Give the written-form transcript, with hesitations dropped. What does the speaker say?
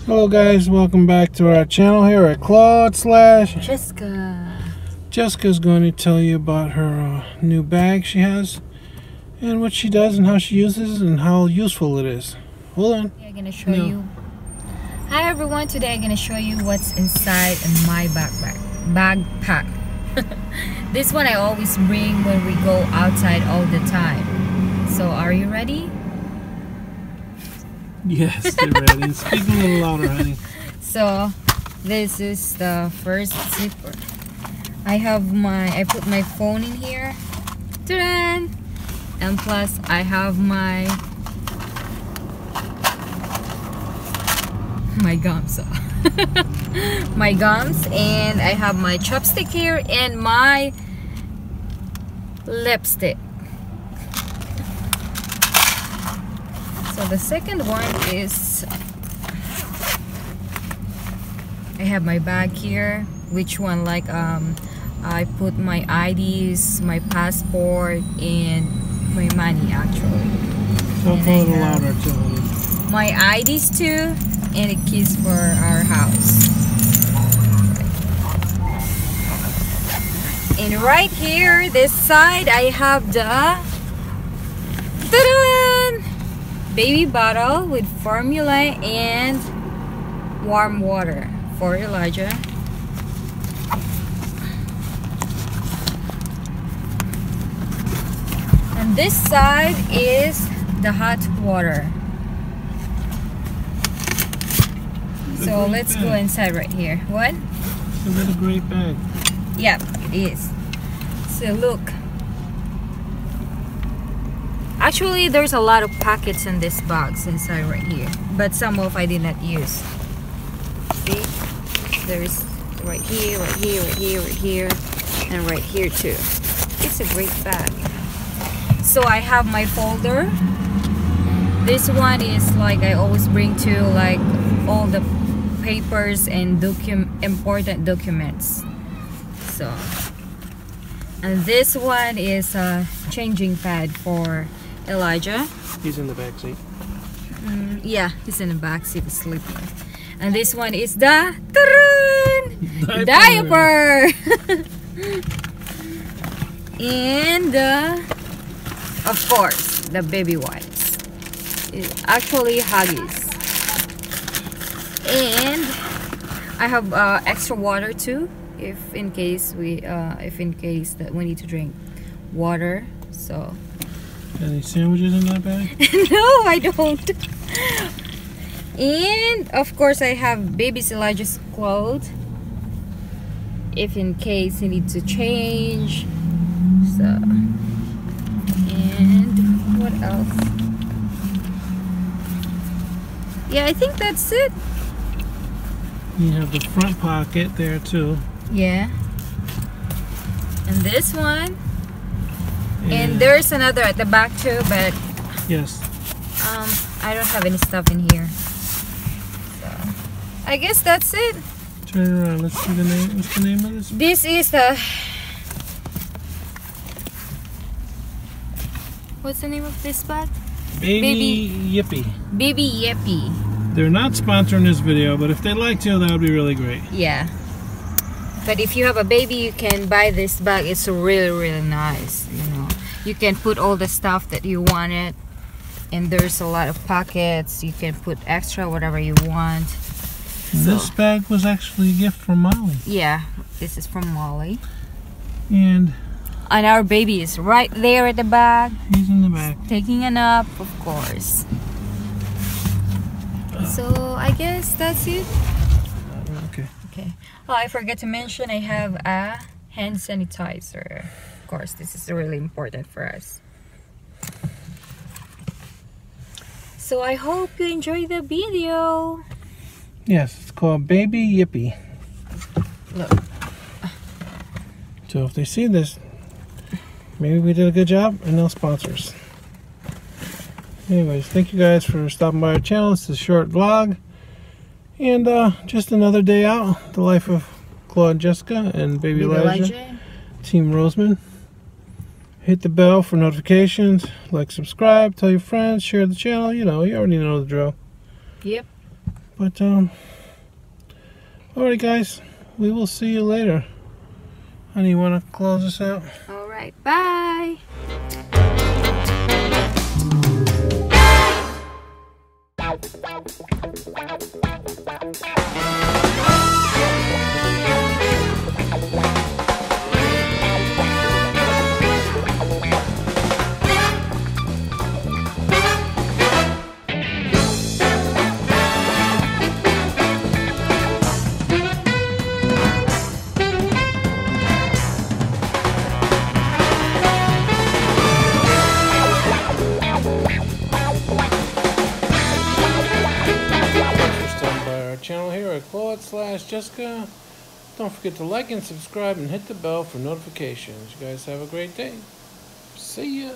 Hello guys, welcome back to our channel here at Claude / Jessica. Jessica's going to tell you about her new bag she has and what she does and how she uses and how useful it is. Hold on. I'm gonna show you. Hi everyone, today I'm gonna show you what's inside my backpack. This one I always bring when we go outside all the time. So are you ready? Yes, they're ready. Speak a little louder, honey. So this is the first zipper. I put my phone in here. Ta-da! And plus I have my gums. My gums, and I have my chopstick here and my lipstick. So the second one is I have my bag here, which one like I put my IDs, my passport, and my money actually. Talk a little louder too, honey. My IDs too, and a keys for our house. And right here, this side, I have the baby bottle with formula and warm water for Elijah. And this side is the hot water. So let's go inside right here. What? It's a really great bag. Yep, it is. So look. Actually, there's a lot of packets in this box inside right here, but some of I did not use. See? There's right here, right here, right here, right here, and right here too. It's a great bag. So I have my folder. This one is like I always bring to like all the papers and important documents. So, and this one is a changing pad for Elijah. He's in the back seat. Yeah, he's in the back seat sleeping. And this one is the diaper. And of course the baby wipes. It's actually Huggies. And I have extra water too, if in case that we need to drink water. So Any sandwiches in that bag? no, I don't. And of course I have baby's Elijah's clothes, if in case he needs to change. So, and what else? Yeah, I think that's it. You have the front pocket there too. Yeah. And this one. And there's another at the back too, but yes. I don't have any stuff in here. So I guess that's it. Turn it around. Let's see the name. What's the name of this? This is the what's the name of this bag? Baby Yippy. Baby Yippy. They're not sponsoring this video, but if they like to, that would be really great. Yeah. But if you have a baby, you can buy this bag. It's really, really nice. You know, you can put all the stuff that you wanted, and there's a lot of pockets. You can put extra whatever you want. This bag was actually a gift from Molly. Yeah, this is from Molly. And our baby is right there at the back. He's in the back. Taking a nap, of course. So I guess that's it. Okay. Okay. Oh, I forgot to mention I have a hand sanitizer. Of course, this is really important for us. So I hope you enjoy the video. Yes, it's called Baby Yippy. Look. So if they see this, maybe we did a good job and they'll sponsor us. Anyways, thank you guys for stopping by our channel. It's a short vlog. And just another day out. The life of Claude, Jessica, and baby Elijah. Team Roseman. Hit the bell for notifications. Like, subscribe, tell your friends, share the channel. You know, you already know the drill. Yep. But alright guys, we will see you later. Honey, you want to close us out? Alright, bye! Channel here at Claude/Jessica. Don't forget to like and subscribe and hit the bell for notifications. You guys have a great day. See ya.